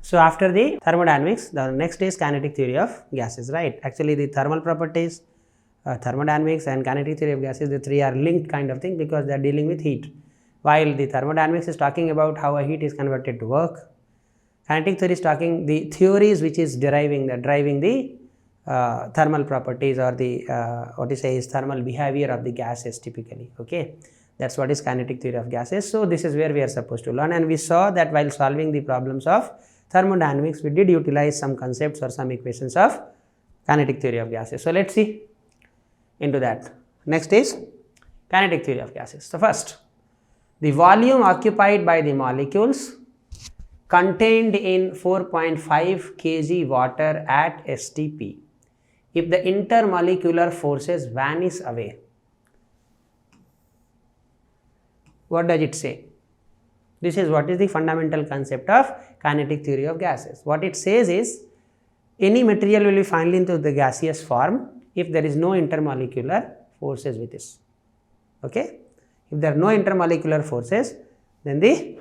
So after the thermodynamics, the next is kinetic theory of gases, right? Actually the thermal properties, thermodynamics and kinetic theory of gases, the three are linked kind of thing because they are dealing with heat. While the thermodynamics is talking about how a heat is converted to work, kinetic theory is talking the theories which is driving the thermal properties or the what you say is thermal behavior of the gases typically, okay. That's what is kinetic theory of gases. So this is where we are supposed to learn, and we saw that while solving the problems of thermodynamics, we did utilize some concepts or some equations of kinetic theory of gases. So let's see into that. Next is kinetic theory of gases. So first, the volume occupied by the molecules contained in 4.5 kg water at STP if the intermolecular forces vanish away. What does it say? This is what is the fundamental concept of kinetic theory of gases. What it says is any material will be finally into the gaseous form if there is no intermolecular forces with this, okay. If there are no intermolecular forces, then the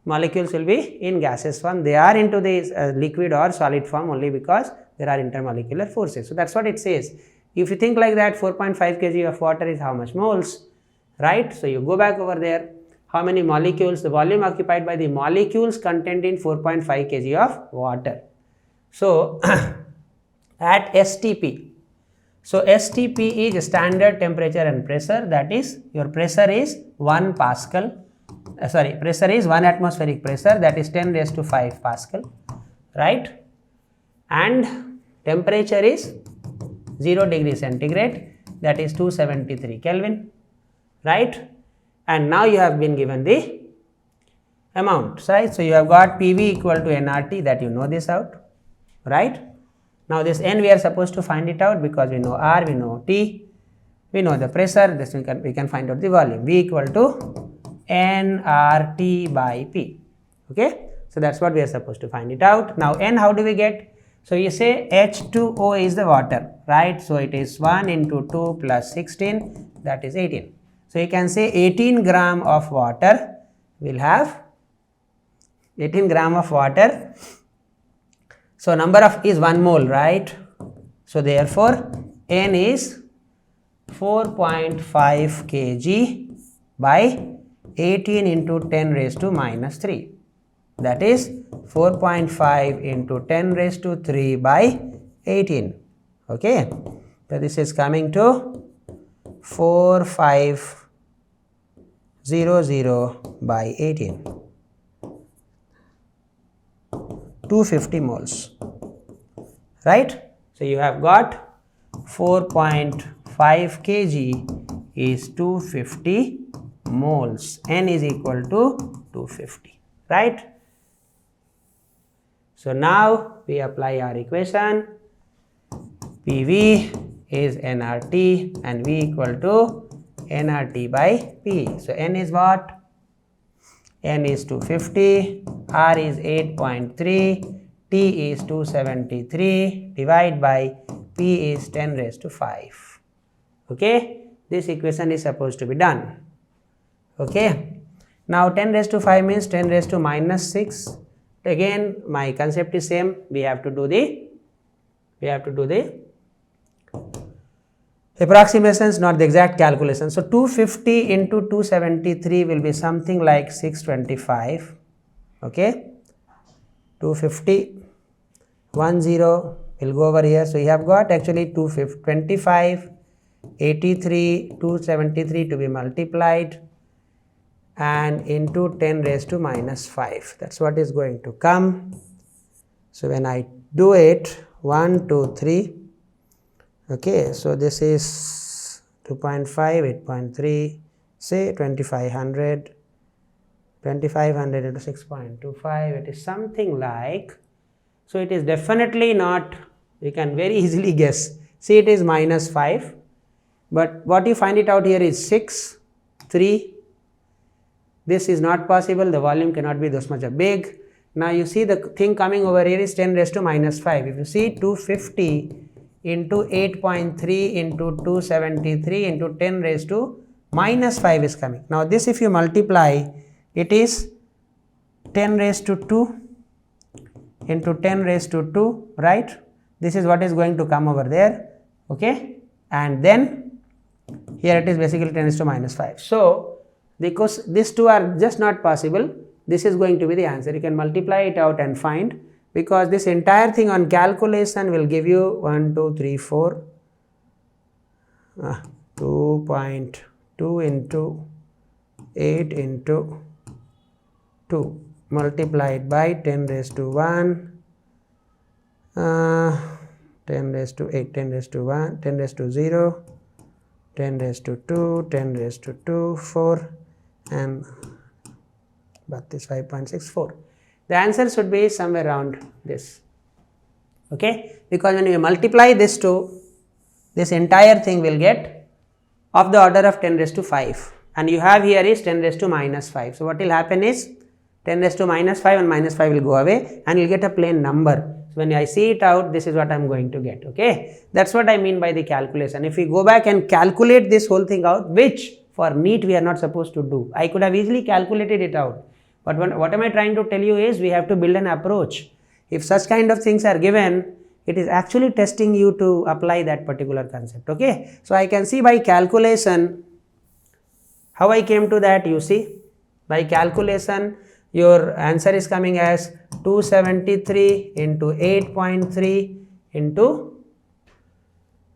molecules will be in gaseous form. They are into the liquid or solid form only because there are intermolecular forces. So that's what it says. If you think like that, 4.5 kg of water is how much moles, right? So you go back over there, how many molecules, the volume occupied by the molecules contained in 4.5 kg of water. So at STP, so STP is standard temperature and pressure, that is your pressure is 1 pascal, pressure is 1 atmospheric pressure, that is 10 raised to 5 pascal, right, and temperature is 0 degree centigrade, that is 273 Kelvin, right, and now you have been given the amount, right. So you have got PV equal to nRT, that you know this out, right. Now this N we are supposed to find it out because we know R, we know T, we know the pressure, this we can find out the volume. V equal to nRT by P, okay. So that's what we are supposed to find it out. Now N, how do we get? So you say H2O is the water, right. So it is 1 into 2 plus 16, that is 18. So you can say 18 gram of water will have 18 gram of water. So number of is 1 mole, right. So therefore N is 4.5 kg by 18 into 10 raised to minus 3, that is 4.5 into 10 raised to 3 by 18, okay. So this is coming to 4500 by 18, 250 moles, right. So you have got 4.5 kg is 250 moles, N is equal to 250, right. So now we apply our equation, PV is nRT and V equal to nRT by P. So N is what? N is 250, R is 8.3, T is 273, divide by P is 10 raised to 5, okay. This equation is supposed to be done, okay. Now 10 raised to 5 means 10 raised to minus 6. Again my concept is same, we have to do the approximations, not the exact calculation. So 250 into 273 will be something like 625, okay. 250, 10 will go over here. So you have got actually 225, 83, 273 to be multiplied and into 10 raised to minus 5. That's what is going to come. So when I do it, 1, 2, 3, okay, so this is 2.5, 8.3, say 2500 into 6.25, it is something like, so it is definitely not, you can very easily guess, see it is minus 5, but what you find it out here is 6, 3, this is not possible, the volume cannot be this much big. Now you see the thing coming over here is 10 raised to minus 5, if you see 250 into 8.3 into 273 into 10 raised to minus 5 is coming. Now this if you multiply, it is 10 raised to 2 into 10 raised to 2, right? This is what is going to come over there, okay? And then here it is basically 10 raised to minus 5. So, because these two are just not possible, this is going to be the answer. You can multiply it out and find, because this entire thing on calculation will give you 1, 2, 3, 4, 2.2 into 8 into 2 multiplied by 10 raised to 1, 10 raised to 8, 10 raised to 1, 10 raised to 0, 10 raised to 2, 10 raised to 2, 4, and but this 5.64. The answer should be somewhere around this, okay? Because when you multiply this to, this entire thing will get of the order of 10 raised to 5, and you have here is 10 raised to minus 5. So, what will happen is 10 raised to minus 5 and minus 5 will go away and you will get a plain number. So, when I see it out, this is what I am going to get, okay? That is what I mean by the calculation. If we go back and calculate this whole thing out, which for NEET we are not supposed to do. I could have easily calculated it out, but what am I trying to tell you is we have to build an approach. If such kind of things are given, it is actually testing you to apply that particular concept, okay? So, I can see by calculation, how I came to that, you see, by calculation, your answer is coming as 273 into 8.3 into,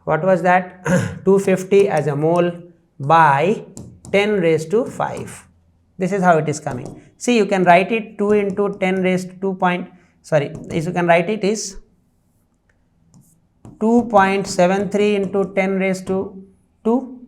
what was that, 250 as a mole by 10 raised to 5. This is how it is coming. See, you can write it 2 into 10 raised to 2 point, sorry, you can write it is 2.73 into 10 raised to 2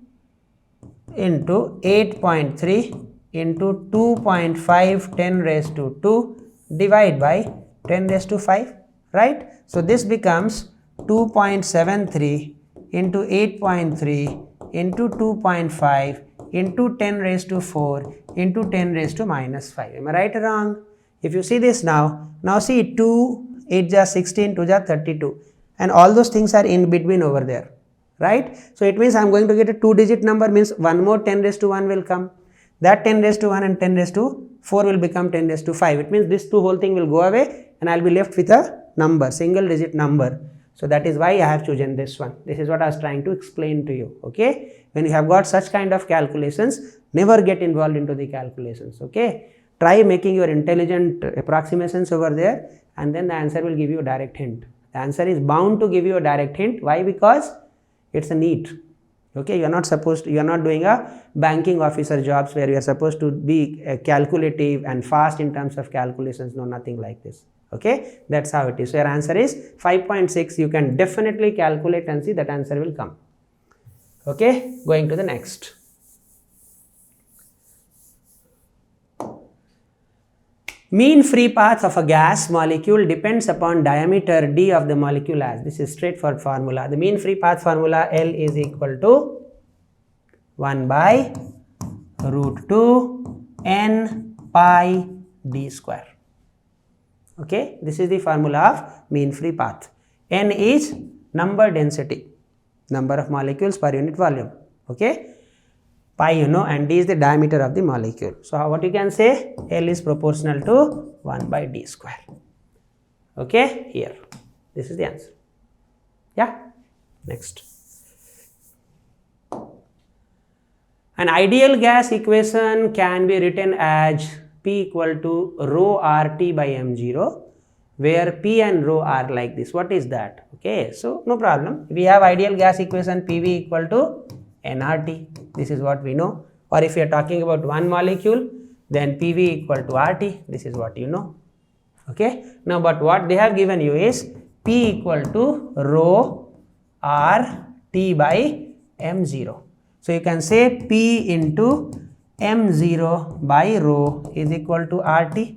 into 8.3 into 2.5 10 raised to 2 divide by 10 raised to 5, right? So, this becomes 2.73 into 8.3 into 2.5 into 10 raised to 4 into 10 raised to minus 5. Am I right or wrong? If you see this now see 2, 8 ja 16, 2 ja 32, and all those things are in between over there, right? So, it means I am going to get a 2-digit number, means one more 10 raised to 1 will come. That 10 raised to 1 and 10 raised to 4 will become 10 raised to 5. It means this whole thing will go away and I will be left with a number, single digit number. So, that is why I have chosen this one. This is what I was trying to explain to you, okay? When you have got such kind of calculations, never get involved into the calculations, okay? Try making your intelligent approximations over there and then the answer will give you a direct hint. The answer is bound to give you a direct hint. Why? Because it is a NEET. Okay, you are not supposed to, you are not doing a banking officer jobs where you are supposed to be calculative and fast in terms of calculations. No, nothing like this. Okay, that is how it is. So, your answer is 5.6. You can definitely calculate and see that answer will come. Okay, going to the next. Mean free path of a gas molecule depends upon diameter d of the molecule as. This is straightforward formula. The mean free path formula L is equal to 1 by root 2 n pi d square. Okay, this is the formula of mean free path. N is number density, number of molecules per unit volume. Okay. Pi you know, and d is the diameter of the molecule. So, what you can say, L is proportional to 1 by d square. Okay, here, this is the answer. Yeah, next. An ideal gas equation can be written as P equal to rho RT by M0, where P and rho are like this. What is that? Okay, so no problem. We have ideal gas equation PV equal to nRT, this is what we know. Or if you are talking about one molecule, then PV equal to RT, this is what you know. Okay. Now, but what they have given you is P equal to rho RT by M0. So, you can say P into M0 by rho is equal to RT.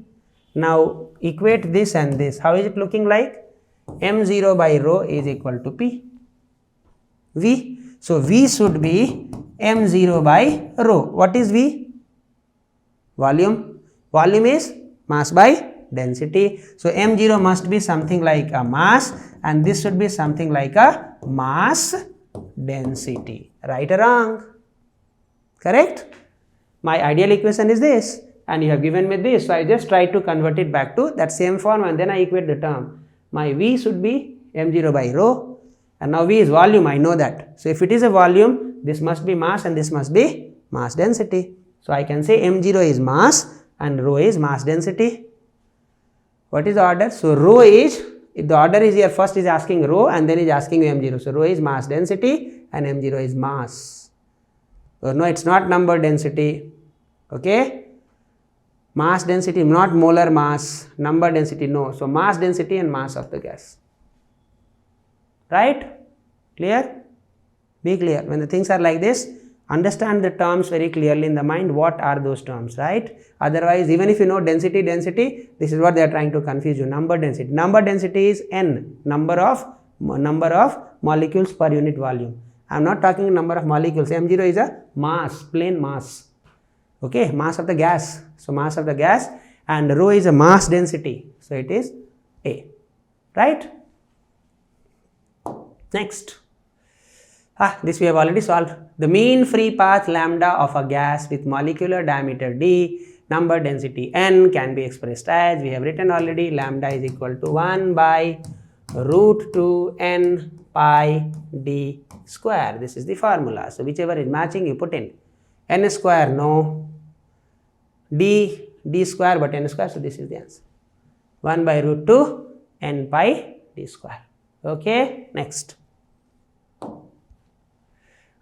Now, equate this and this. How is it looking like? M0 by rho is equal to P. V. So, V should be M0 by rho. What is V? Volume. Volume is mass by density. So, M0 must be something like a mass and this should be something like a mass density. Right or wrong? Correct? My ideal equation is this. and you have given me this, so I just try to convert it back to that same form and then I equate the term. My V should be m0 by rho, and now V is volume, I know that. So if it is a volume, this must be mass and this must be mass density. So I can say m0 is mass and rho is mass density. What is the order? So rho is, if the order is here, first is asking rho and then is asking m0. So rho is mass density and m0 is mass. So no, it's not number density. Okay, mass density, not molar mass, number density, no. So mass density and mass of the gas. Right? Clear? Be clear. When the things are like this, understand the terms very clearly in the mind. What are those terms, right? Otherwise, even if you know density, this is what they are trying to confuse you. Number density. Number density is n, number of molecules per unit volume. I am not talking number of molecules. m0 is a mass, plain mass. Okay, mass of the gas. So mass of the gas, and rho is a mass density. So it is A. Right? Next. This we have already solved. The mean free path lambda of a gas with molecular diameter d, number density n, can be expressed as, we have written already, lambda is equal to 1 by root 2 n pi d square. This is the formula. So whichever is matching you put in. N square no, d square but n square, so this is the answer. 1 by root 2 n pi d square. Okay, next.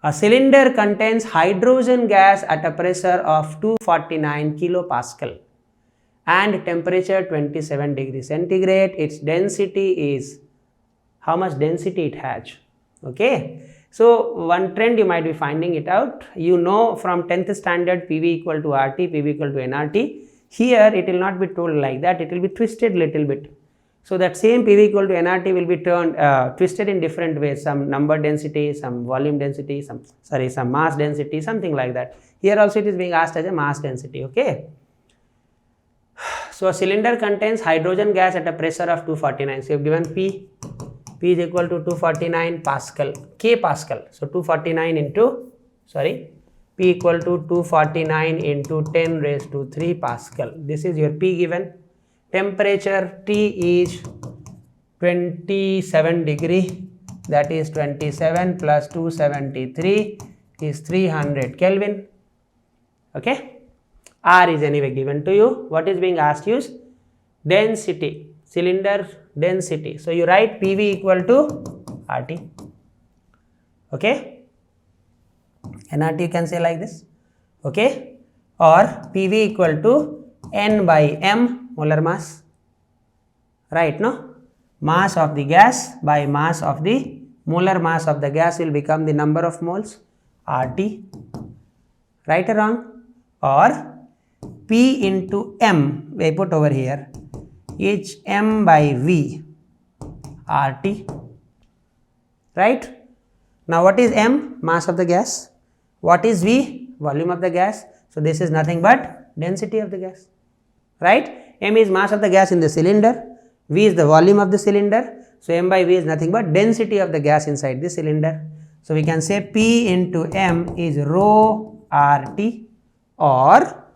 A cylinder contains hydrogen gas at a pressure of 249 kilopascal and temperature 27 degrees centigrade. Its density is, how much density it has. Okay, so one trend you might be finding it out. You know from 10th standard PV equal to RT, PV equal to nRT. Here it will not be told like that, it will be twisted little bit. So that same PV equal to nRT will be turned twisted in different ways, some number density, some volume density, some mass density, something like that. Here also it is being asked as a mass density. Okay. So a cylinder contains hydrogen gas at a pressure of 249. So you have given P is equal to 249 Pascal, K Pascal. So 249 into, P equal to 249 into 10 raised to 3 Pascal. This is your P given. Temperature T is 27 degree, that is 27 plus 273 is 300 Kelvin. Okay. R is anyway given to you. What is being asked is density, cylinder density. So you write PV equal to RT. Okay. nRT you can say like this. Okay. Or PV equal to N by M, molar mass, right? No, mass of the gas by mass of the molar mass of the gas will become the number of moles, RT, right or wrong? Or P into M, we put over here, is M by V, RT, right? Now what is M? Mass of the gas. What is V? Volume of the gas. So this is nothing but density of the gas, right? M is mass of the gas in the cylinder, V is the volume of the cylinder. So M by V is nothing but density of the gas inside the cylinder. So we can say P into M is rho RT, or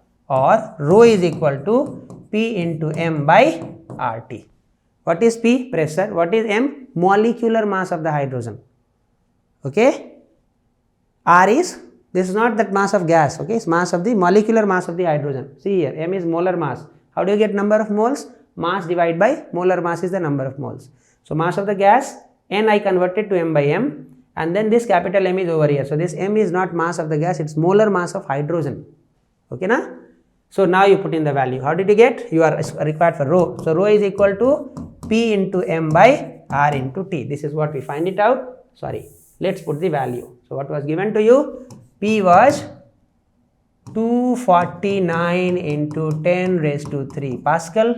rho is equal to P into M by RT. What is P? Pressure. What is M? Molecular mass of the hydrogen. Okay. R is, this is not that mass of gas, okay, it's mass of the molecular mass of the hydrogen. See here, M is molar mass. How do you get number of moles? Mass divided by molar mass is the number of moles. So mass of the gas, N I converted to M by M, and then this capital M is over here. So this M is not mass of the gas, it's molar mass of hydrogen. Okay na? So now you put in the value. How did you get? You are required for rho. So rho is equal to P into M by R into T. This is what we find it out. Let's put the value. So what was given to you? P was 249 into 10 raised to 3 Pascal,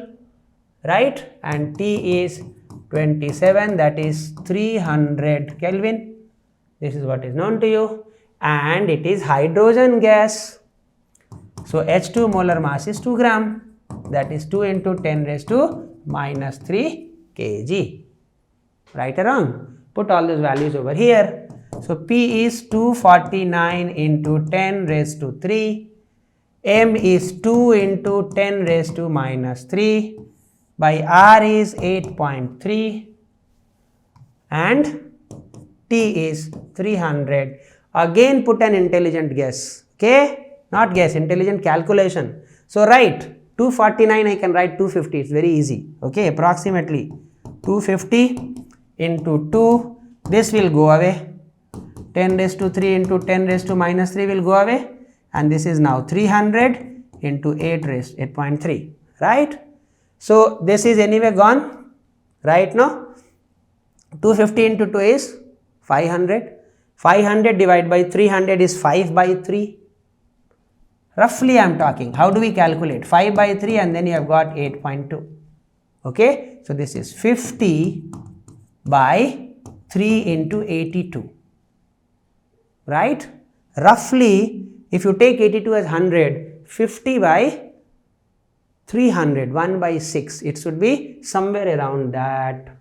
right? And T is 27, that is 300 Kelvin. This is what is known to you, and it is hydrogen gas. So H2 molar mass is 2 gram, that is 2 into 10 raised to minus 3 kg. Right or wrong? Put all those values over here. So P is 249 into 10 raised to 3. m is 2 into 10 raised to minus 3 by r is 8.3 and t is 300. Again put an intelligent guess, okay, not guess, intelligent calculation. So write 249, I can write 250, it's very easy, okay, approximately 250 into 2, this will go away, 10 raised to 3 into 10 raised to minus 3 will go away, and this is now 300 into 8.3, right? So this is anyway gone, right? Now 250 into 2 is 500, 500 divided by 300 is 5 by 3, roughly I am talking. How do we calculate? 5 by 3 and then you have got 8.2, okay. So this is 50 by 3 into 82, right? Roughly if you take 82 as 100, 50 by 300, 1 by 6, it should be somewhere around that.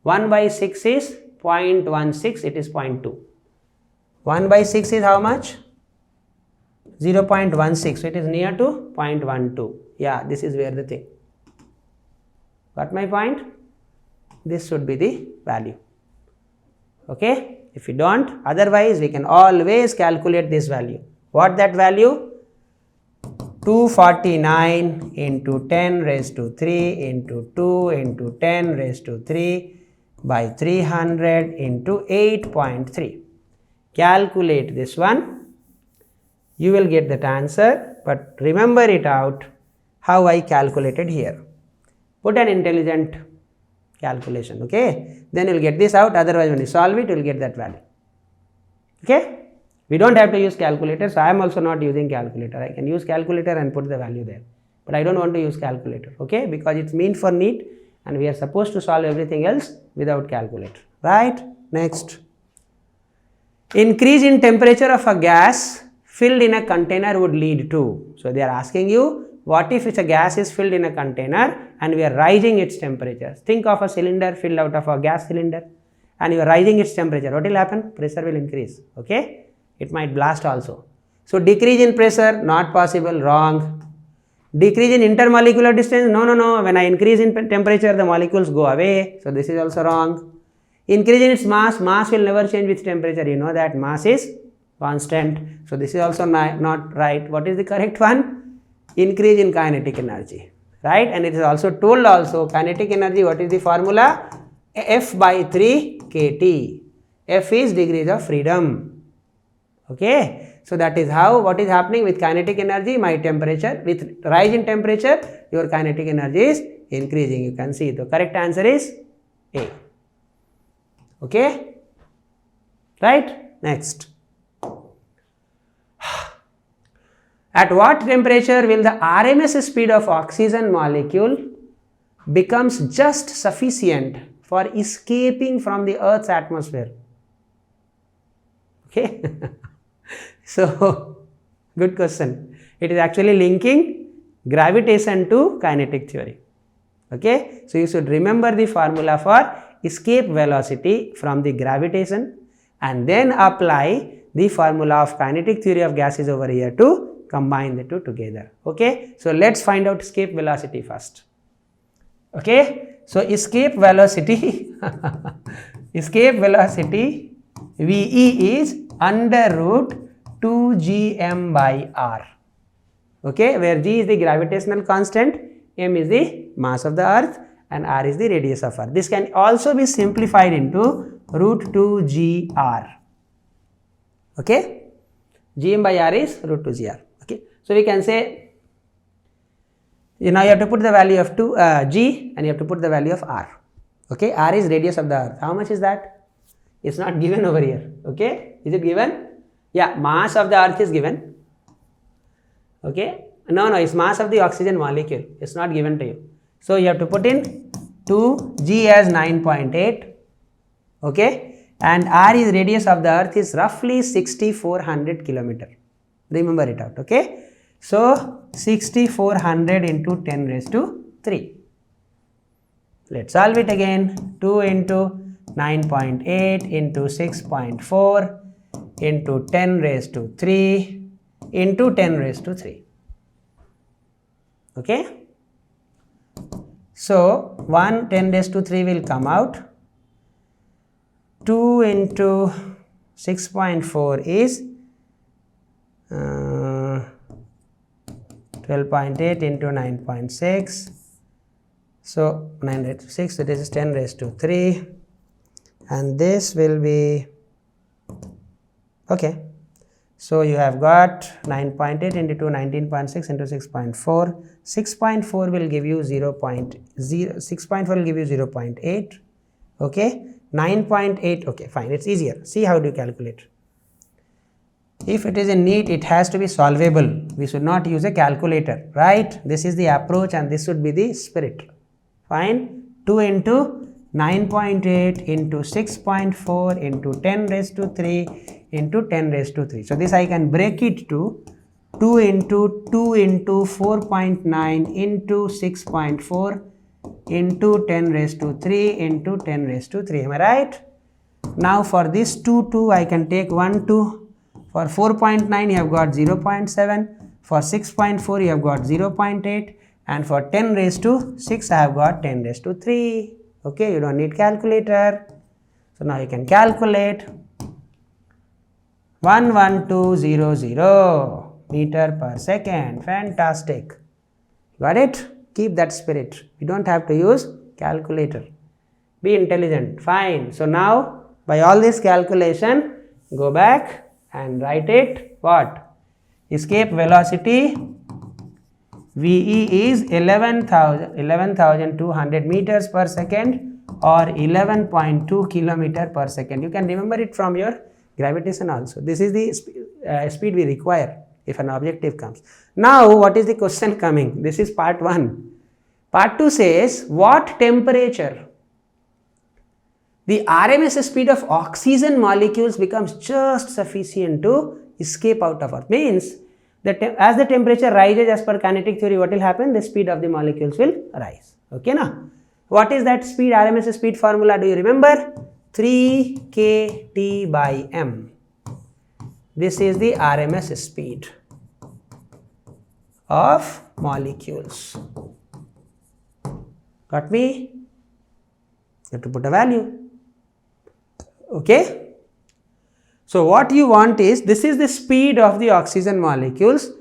1 by 6 is 0.16, it is 0.2. 1 by 6 is how much? 0.16, so it is near to 0.12. Yeah, this is where the thing. Got my point? This should be the value. Okay? If you don't, otherwise we can always calculate this value. What that value? 249 into 10 raised to 3 into 2 into 10 raised to 3 by 300 into 8.3. Calculate this one. You will get that answer, but remember it out how I calculated here. Put an intelligent calculation, okay? Then you will get this out, otherwise when you solve it, you will get that value. Okay? We don't have to use calculator, so I am also not using calculator. I can use calculator and put the value there, but I don't want to use calculator, okay? Because it's meant for NEET and we are supposed to solve everything else without calculator, right? Next. Increase in temperature of a gas filled in a container would lead to. So they are asking you, what if a gas is filled in a container and we are rising its temperature? Think of a cylinder filled out of a gas cylinder and you are rising its temperature. What will happen? Pressure will increase, okay? It might blast also. So decrease in pressure, not possible, wrong. Decrease in intermolecular distance, no. When I increase in temperature, the molecules go away. So this is also wrong. Increase in its mass, mass will never change with temperature. You know that mass is constant. So this is also not right. What is the correct one? Increase in kinetic energy, right? And it is also told also kinetic energy, what is the formula? F by 3 kT. F is degrees of freedom. Okay, so that is how, what is happening with kinetic energy, my temperature, with rise in temperature, your kinetic energy is increasing. You can see the correct answer is A. Okay, right? Next. At what temperature will the RMS speed of oxygen molecule becomes just sufficient for escaping from the Earth's atmosphere? Okay. So, good question. It is actually linking gravitation to kinetic theory. Okay. So, you should remember the formula for escape velocity from the gravitation and then apply the formula of kinetic theory of gases over here to combine the two together. Okay. So, let us find out escape velocity first. Okay. So, escape velocity, escape velocity VE is under root 2 gm by r, okay, where g is the gravitational constant, m is the mass of the earth and r is the radius of earth. This can also be simplified into root 2 gr, okay, gm by r is root 2 gr, okay. So we can say, you have to put the value of g and you have to put the value of r, okay. R is radius of the earth. How much is that? It's not given over here, okay. Is it given? Yeah, mass of the earth is given, okay. No, it's mass of the oxygen molecule, it's not given to you. So you have to put in 2g as 9.8, okay, and r is radius of the earth is roughly 6400 kilometer. Remember it out, okay. So 6400 into 10 raised to 3. Let's solve it again. 2 into 9.8 into 6.4 into 10 raised to 3 into 10 raised to 3. Okay. So 1 10 raised to 3 will come out. 2 into 6.4 is 12.8 into 9.6. So 9 raised to 6, so this is 10 raised to 3, and this will be, okay. So you have got 9.8 into 2, 19.6 into 6.4. 6.4 will give you 6.4 will give you 0.8. Okay. 9.8, okay, fine, it's easier. See how do you calculate. If it is in NEET, it has to be solvable. We should not use a calculator, right? This is the approach and this should be the spirit. Fine. 2 into 9.8 into 6.4 into 10 raised to 3 into 10 raised to 3. So this I can break it to 2 into 4.9 into 6.4 into 10 raised to 3 into 10 raised to 3. Am I right? Now for this 2 I can take 1 2. For 4.9 you have got 0.7. For 6.4 you have got 0.8. And for 10 raised to 6 I have got 10 raised to 3. Okay, you don't need calculator. So now you can calculate 11200 meter per second. Fantastic. Got it? Keep that spirit. You don't have to use calculator. Be intelligent. Fine. So now by all this calculation, go back and write it. What? Escape velocity VE is 11,200 meters per second or 11.2 kilometer per second. You can remember it from your gravitation also. This is the speed we require if an objective comes. Now what is the question coming? This is part 1. Part 2 says what temperature the RMS speed of oxygen molecules becomes just sufficient to escape out of Earth. Means that as the temperature rises as per kinetic theory, what will happen? The speed of the molecules will rise. Okay, now what is that speed, RMS speed formula? Do you remember? 3 kT by m. This is the RMS speed of molecules. Got me? You have to put a value. Okay. So what you want is, this is the speed of the oxygen molecules.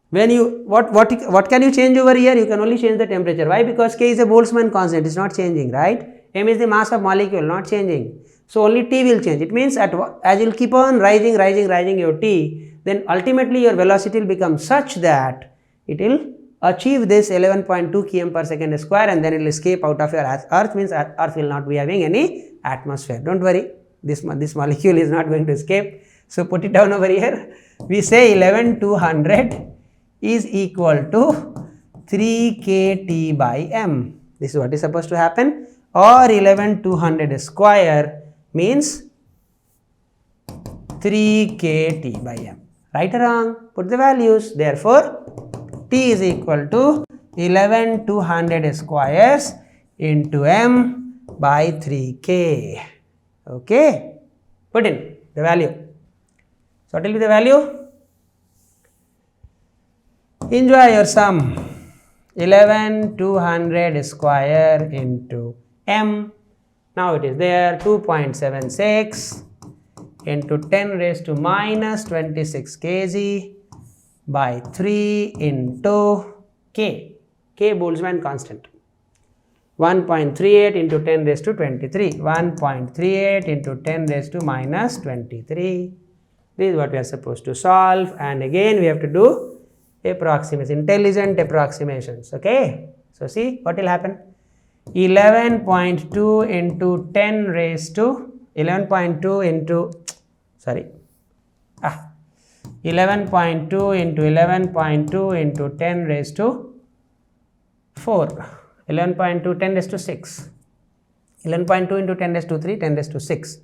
When you, what can you change over here? You can only change the temperature. Why? Because K is a Boltzmann constant, it's not changing, right? M is the mass of molecule, not changing. So only T will change. It means as you will keep on rising your T, then ultimately your velocity will become such that it will achieve this 11.2 km per second square, and then it will escape out of your Earth. Means Earth will not be having any atmosphere. Don't worry, this molecule is not going to escape. So put it down over here. We say 11,200 is equal to 3 kT by m. This is what is supposed to happen. Or 11,200 square means 3 kT by m. Right or wrong? Put the values. Therefore, T is equal to 11,200 squares into m by 3k. Okay. Put in the value. So what will be the value? Enjoy your sum. 11,200 square into m. Now it is there, 2.76 into 10 raised to minus 26 kg by 3 into k. K Boltzmann constant. 1.38 into 10 raised to 23. 1.38 into 10 raised to minus 23. This is what we are supposed to solve, and again we have to do approximation, intelligent approximations. Okay. So see what will happen. 11.2 into 10 raised to 11.2 into 11.2 into 11.2 into 10 raised to 4. 11.2 10 raised to 6. 11.2 into 10 raised to 3, 10 raised to 6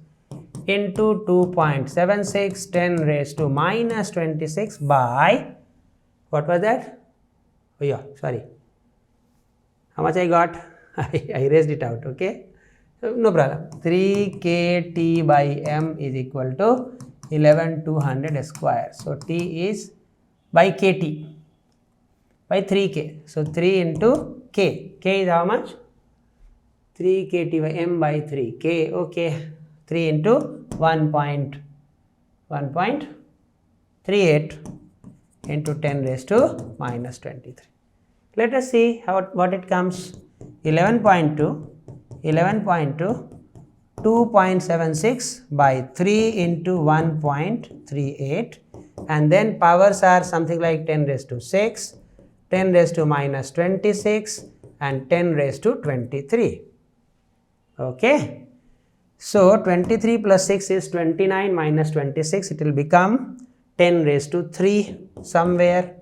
into 2.76 10 raised to minus 26 by, what was that? Oh yeah, sorry. How much I got? I raised it out, okay? So no problem. 3 kT by m is equal to 11,200 square. So T is by kT by 3k. So 3 into k. K is how much? 3 kT by m by 3 k. Okay. 3 into 1.38 into 10 raised to minus 23. Let us see what it comes. 11.2 2.76 by 3 into 1.38, and then powers are something like 10 raised to 6, 10 raised to minus 26 and 10 raised to 23. Okay. So 23 plus 6 is 29 minus 26, it will become 10 raised to 3 somewhere.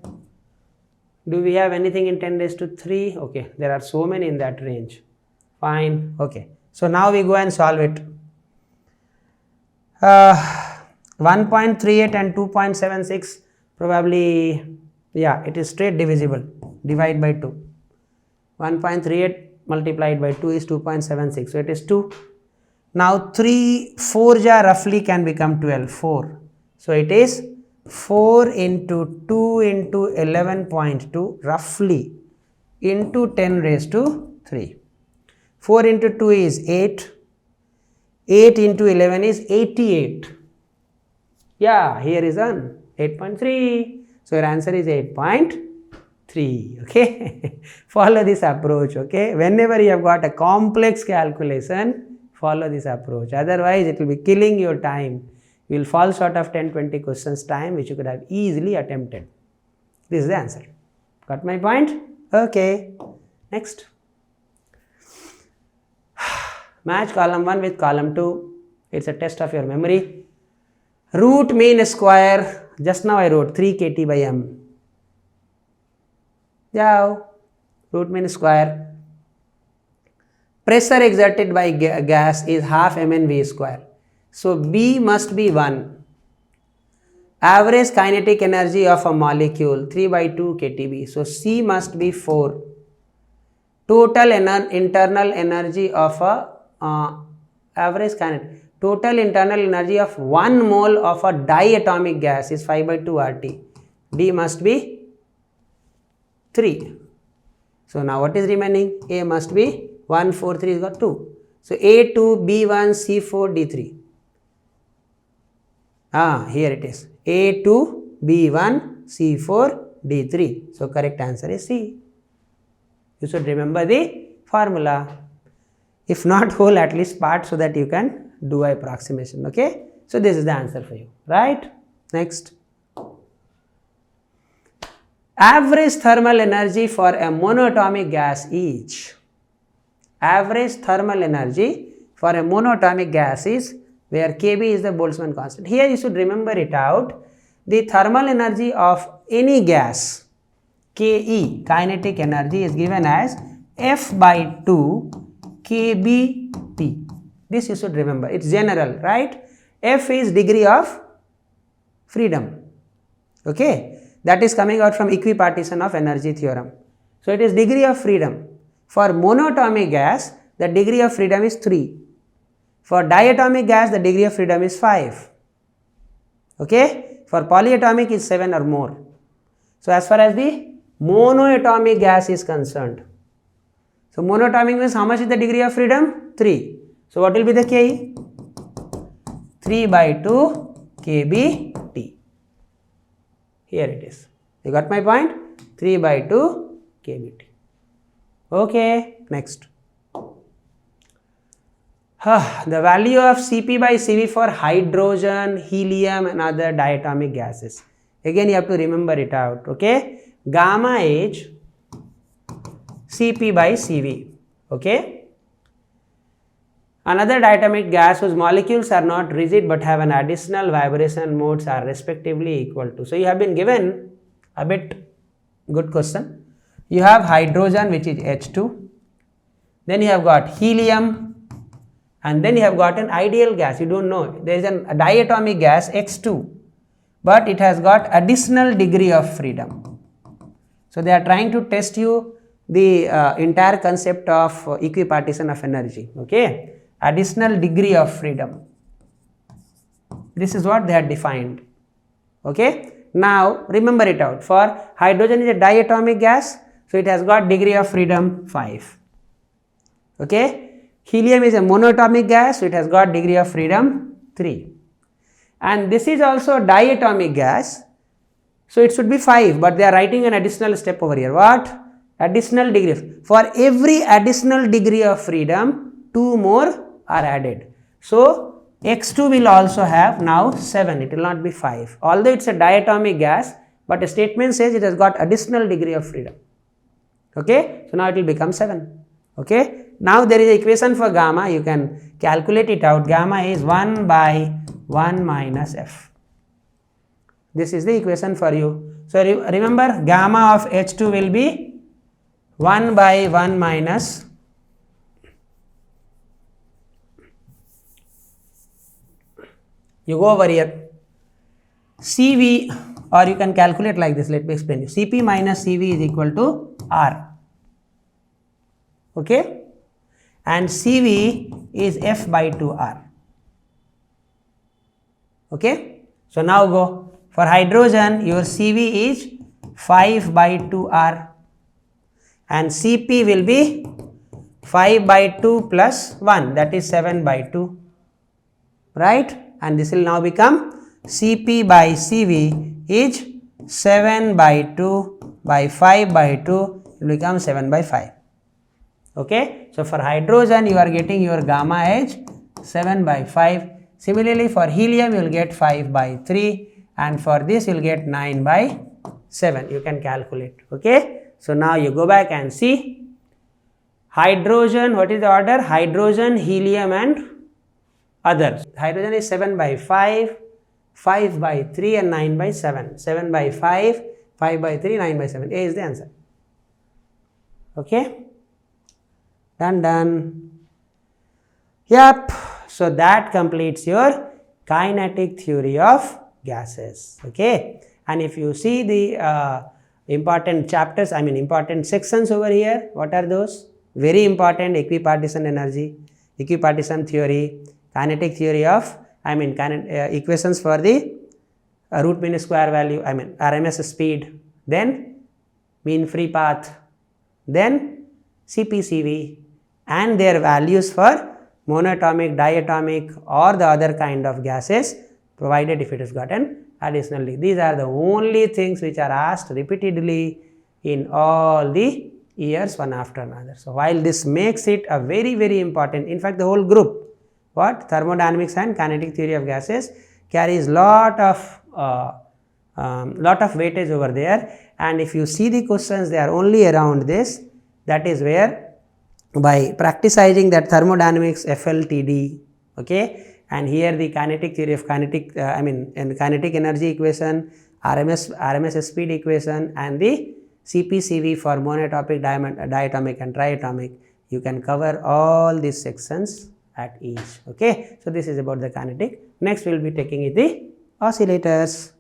Do we have anything in 10 raised to 3? Okay, there are so many in that range. Fine. Okay. So now we go and solve it. 1.38 and 2.76 probably, yeah, it is straight divisible. Divide by 2. 1.38 multiplied by 2 is 2.76. So it is 2. Now 3 4 ja roughly can become 12. 4. So it is 4 into 2 into 11.2 roughly into 10 raised to 3. 4 into 2 is 8. 8 into 11 is 88. Yeah, here is an 8.3. So your answer is 8.3. Okay. Follow this approach. Okay. Whenever you have got a complex calculation, follow this approach. Otherwise, it will be killing your time. You will fall short of 10-20 questions time which you could have easily attempted. This is the answer. Got my point? Okay. Next. Match column 1 with column 2. It's a test of your memory. Root mean square. Just now I wrote 3 kT by m. Yeah. Root mean square. Pressure exerted by gas is half mn v square. So B must be 1. Average kinetic energy of a molecule 3 by 2 kTb. So C must be 4. Total internal energy of a average kinetic. Total internal energy of 1 mole of a diatomic gas is 5 by 2 RT. D must be 3. So now what is remaining? A must be 1, 4, 3 is got 2. So A2, B1, C4, D3. Here it is. A2, B1, C4, D3. So correct answer is C. You should remember the formula. If not whole, at least part, so that you can do approximation. Okay. So this is the answer for you. Right. Next. Average thermal energy for a monatomic gas is. Average thermal energy for a monatomic gas is, where Kb is the Boltzmann constant. Here you should remember it out. The thermal energy of any gas, Ke, kinetic energy, is given as F by 2 kBT. This you should remember. It's general, right? F is degree of freedom. Okay. That is coming out from equipartition of energy theorem. So it is degree of freedom. For monatomic gas, the degree of freedom is 3. For diatomic gas, the degree of freedom is 5. Okay. For polyatomic is 7 or more. So as far as the monoatomic gas is concerned. So monatomic means how much is the degree of freedom? 3. So what will be the Ke? 3 by 2 kBT. Here it is. You got my point? 3 by 2 kBT. Okay. Next. The value of Cp by Cv for hydrogen, helium and other diatomic gases. Again you have to remember it out. Okay. Gamma is Cp by Cv. Okay. Another diatomic gas whose molecules are not rigid but have an additional vibration modes are respectively equal to. So you have been given a bit good question. You have hydrogen, which is H2. Then you have got helium. And then you have got an ideal gas. You don't know. There is a diatomic gas X2. But it has got additional degree of freedom. So they are trying to test you the entire concept of equipartition of energy. Okay. Additional degree of freedom. This is what they had defined. Okay. Now remember it out. For hydrogen is a diatomic gas, so it has got degree of freedom 5. Okay. Helium is a monatomic gas, so it has got degree of freedom 3. And this is also diatomic gas, so it should be 5, but they are writing an additional step over here. What? Additional degree. For every additional degree of freedom, 2 more are added. So X2 will also have now 7, it will not be 5. Although it is a diatomic gas, but a statement says it has got additional degree of freedom. Okay. So now it will become 7. Okay. Now there is an equation for gamma, you can calculate it out. Gamma is 1 by 1 minus F. This is the equation for you. So remember, gamma of H2 will be 1 by 1 minus you go over here CV, or you can calculate like this. Let me explain you. Cp minus Cv is equal to R. Okay. And Cv is F by 2R. Okay. So now go. For hydrogen, your Cv is 5 by 2R and Cp will be 5 by 2 plus 1, that is 7 by 2, right? And this will now become Cp by Cv is 7 by 2 by 5 by 2, will become 7 by 5. Okay. So for hydrogen, you are getting your gamma as 7 by 5. Similarly, for helium, you will get 5 by 3. And for this you will get 9 by 7, you can calculate. Okay. So now you go back and see hydrogen, what is the order? Hydrogen, helium and others. Hydrogen is 7 by 5, 5 by 3 and 9 by 7. 7 by 5, 5 by 3, 9 by 7. A is the answer. Okay. Done. Yep. So that completes your kinetic theory of gases. Okay. And if you see the important chapters, important sections over here, what are those? Very important: equipartition energy, equipartition theory, kinetic theory of, equations for the root mean square value, RMS speed, then mean free path, then CPCV and their values for monatomic, diatomic or the other kind of gases, provided if it is gotten additionally. These are the only things which are asked repeatedly in all the years, one after another. So while this makes it a very, very important, in fact the whole group, what? Thermodynamics and kinetic theory of gases carries lot of weightage over there, and if you see the questions, they are only around this. That is where by practicing that thermodynamics FLTD, okay, and here the kinetic theory of kinetic energy equation, RMS speed equation and the CPCV for monatomic, diatomic and triatomic, you can cover all these sections at each. Okay. So this is about the kinetic. Next we will be taking the oscillators.